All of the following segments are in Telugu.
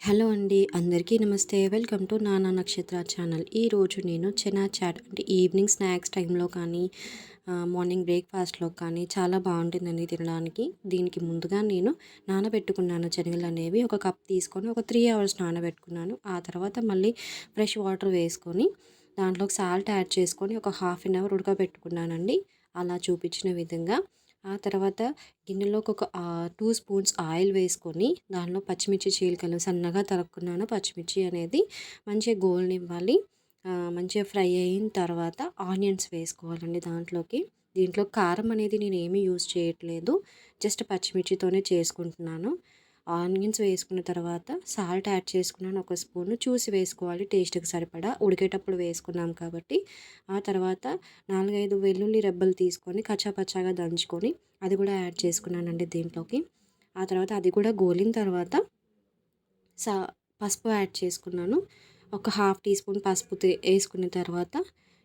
హలో అండి, అందరికీ నమస్తే. వెల్కమ్ టు నానా నక్షత్ర ఛానల్. ఈరోజు నేను చెనా చాట్ అంటే ఈవినింగ్ స్నాక్స్ టైంలో కానీ మార్నింగ్ బ్రేక్ఫాస్ట్లో కానీ చాలా బాగుంటుందండి తినడానికి. దీనికి ముందుగా నేను నానబెట్టుకున్నాను శనగలు అనేవి. ఒక కప్ తీసుకొని ఒక 3 అవర్స్ నానబెట్టుకున్నాను. ఆ తర్వాత మళ్ళీ ఫ్రెష్ వాటర్ వేసుకొని దాంట్లోకి సాల్ట్ యాడ్ చేసుకొని ఒక హాఫ్ అన్ అవర్ ఉడకబెట్టుకున్నానండి, అలా చూపించిన విధంగా. ఆ తర్వాత గిన్నెలోకి ఒక 2 స్పూన్స్ ఆయిల్ వేసుకొని దానిలో పచ్చిమిర్చి చీలికలు సన్నగా తరుక్కున్నాను. పచ్చిమిర్చి అనేది మంచిగా గోల్నివ్వాలి. మంచిగా ఫ్రై అయిన తర్వాత ఆనియన్స్ వేసుకోవాలండి దాంట్లోకి. దీంట్లో కారం అనేది నేను ఏమీ యూజ్ చేయట్లేదు, జస్ట్ పచ్చిమిర్చితోనే చేసుకుంటున్నాను. ఆనియన్స్ వేసుకున్న తర్వాత సాల్ట్ యాడ్ చేసుకున్నాను, ఒక స్పూను చూసి వేసుకోవాలి టేస్ట్కి సరిపడా, ఉడికేటప్పుడు వేసుకున్నాం కాబట్టి. ఆ తర్వాత 4, 5 వెల్లుల్లి రెబ్బలు తీసుకొని కచ్చాపచ్చాగా దంచుకొని అది కూడా యాడ్ చేసుకున్నానండి దీంట్లోకి. ఆ తర్వాత అది కూడా గోలిన తర్వాత సా పసుపు యాడ్ చేసుకున్నాను. ఒక హాఫ్ టీ స్పూన్ పసుపు వేసుకున్న తర్వాత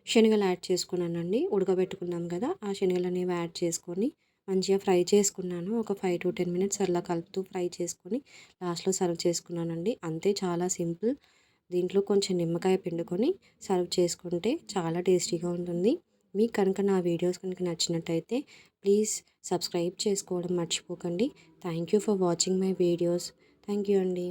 శనగలు యాడ్ చేసుకున్నానండి. ఉడకబెట్టుకున్నాం కదా, ఆ శనగలు అనేవి యాడ్ చేసుకొని మంచిగా ఫ్రై చేసుకున్నాను. ఒక 5 to 10 మినిట్స్ అలా కలుపుతూ ఫ్రై చేసుకొని లాస్ట్లో సర్వ్ చేసుకున్నానండి. అంతే, చాలా సింపుల్. దీంట్లో కొంచెం నిమ్మకాయ పిండుకొని సర్వ్ చేసుకుంటే చాలా టేస్టీగా ఉంటుంది. మీకు కనుక నా వీడియోస్ కనుక నచ్చినట్టయితే ప్లీజ్ సబ్స్క్రైబ్ చేసుకోవడం మర్చిపోకండి. Thank you for watching my videos. Thank you అండి.